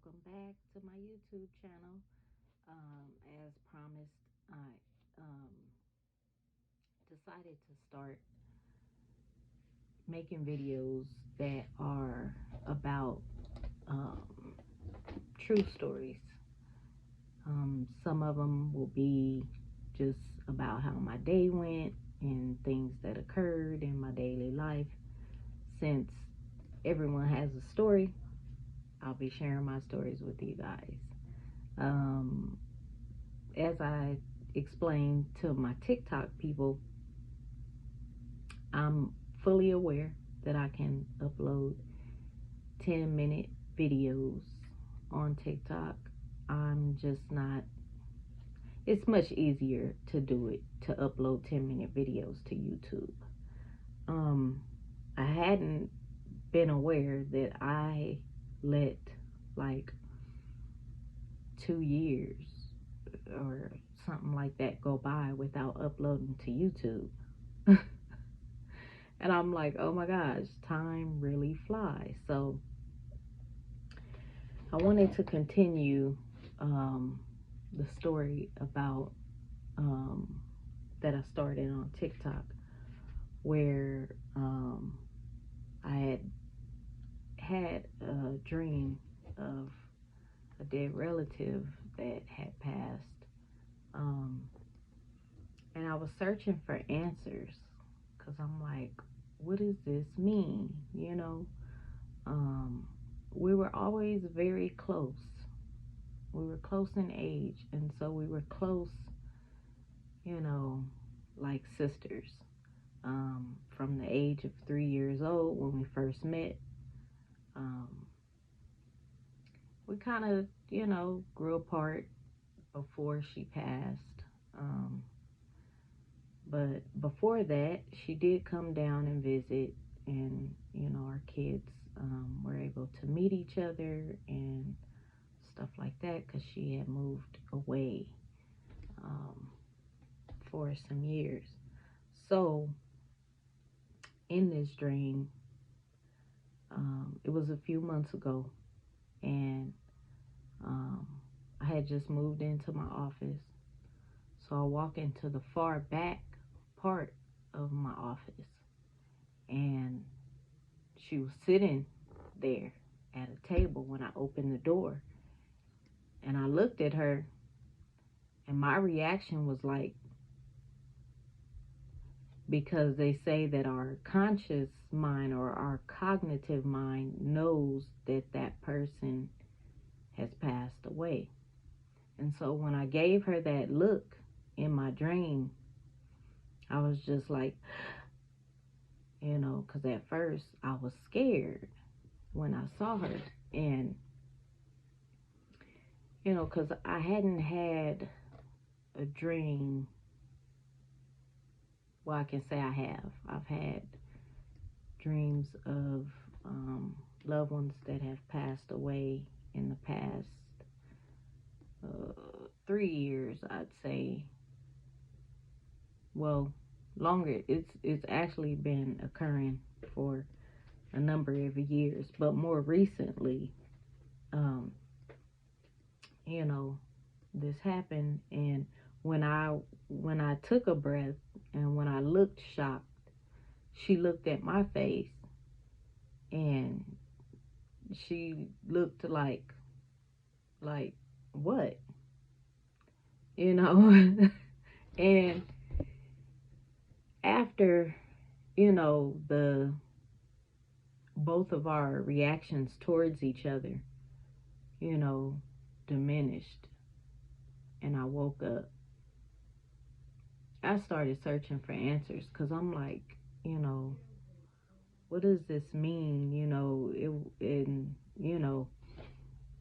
Welcome back to my YouTube channel. As promised, I decided to start making videos that are about true stories. Some of them will be just about how my day went and things that occurred in my daily life. Since everyone has a story, I'll be sharing my stories with you guys. As I explained to my TikTok people, I'm fully aware that I can upload 10-minute videos on TikTok. I'm just not, it's much easier to do it, to upload 10-minute videos to YouTube. I hadn't been aware that I let like 2 years or something like that go by without uploading to YouTube. And I'm like, oh my gosh, time really flies. So I wanted to continue the story about that I started on TikTok, where I had a dream of a dead relative that had passed. And I was searching for answers because I'm like, what does this mean? We were always very close. We were close in age, and so we were close, like sisters. From the age of 3 years old when we first met, we kind of, grew apart before she passed. But before that, she did come down and visit, and, our kids were able to meet each other and stuff like that because she had moved away for some years. So in this dream, it was a few months ago, and I had just moved into my office. So I walk into the far back part of my office, and she was sitting there at a table when I opened the door. And I looked at her, and my reaction was like, because they say that our conscious mind or our cognitive mind knows that that person has passed away. And so when I gave her that look in my dream, I was just like, because at first I was scared when I saw her. And, because I hadn't had a dream. Well, I can say I have. I've had dreams of loved ones that have passed away in the past 3 years, I'd say. Well, longer. It's actually been occurring for a number of years, but more recently, this happened. And when I took a breath and when I looked shocked, she looked at my face and she looked like what? And after, the both of our reactions towards each other, diminished, and I woke up, I started searching for answers because I'm like, what does this mean?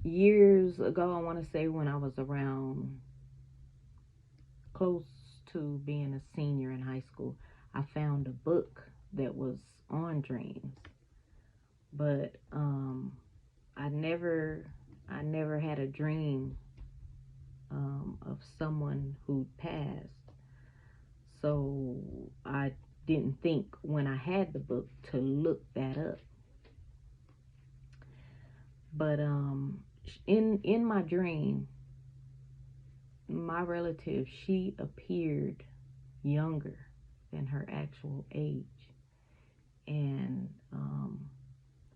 Years ago, I want to say when I was around close to being a senior in high school, I found a book that was on dreams, but I never had a dream of someone who passed. So I didn't think when I had the book to look that up. But in my dream, my relative, she appeared younger than her actual age. And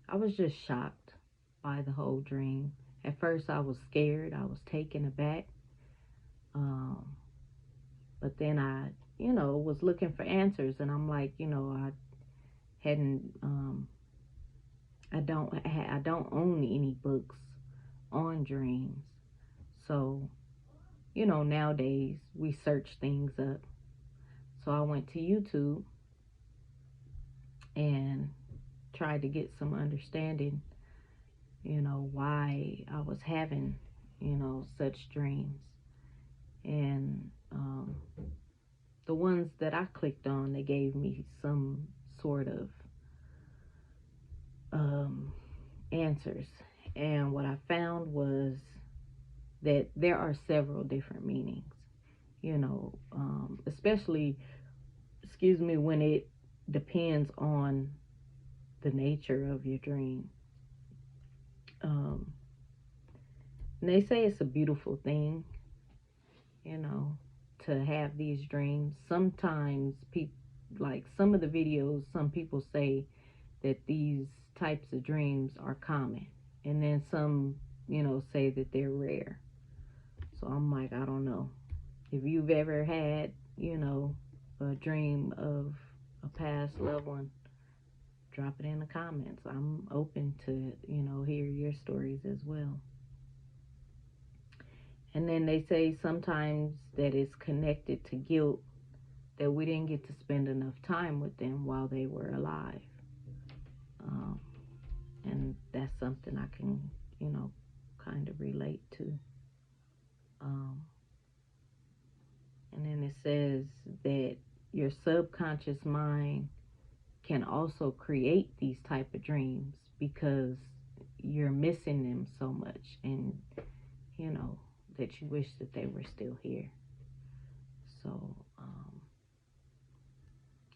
I was just shocked by the whole dream. At first I was scared, I was taken aback. Um, but then I, was looking for answers, and I'm like, I hadn't, I don't own any books on dreams. So, nowadays we search things up. So I went to YouTube and tried to get some understanding, why I was having, such dreams. And the ones that I clicked on, they gave me some sort of answers. And what I found was that there are several different meanings, especially, when it depends on the nature of your dream. And they say it's a beautiful thing, to have these dreams. Sometimes people, like some of the videos, some people say that these types of dreams are common, and then some, say that they're rare. So I'm like, I don't know. If you've ever had, a dream of a past loved one, drop it in the comments. I'm open to, hear your stories as well. And then they say sometimes that it's connected to guilt, that we didn't get to spend enough time with them while they were alive. And that's something I can, kind of relate to. And then it says that your subconscious mind can also create these type of dreams because you're missing them so much, and that you wish that they were still here. So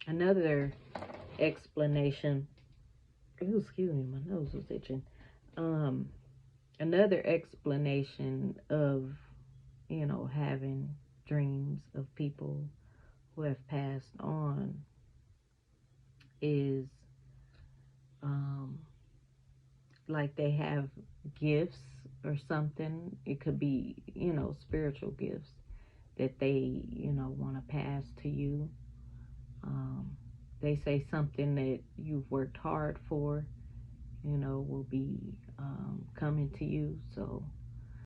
another explanation, excuse me, my nose was itching. Another explanation of having dreams of people who have passed on is like they have gifts or something. It could be, spiritual gifts that they, want to pass to you. They say something that you've worked hard for, will be coming to you. So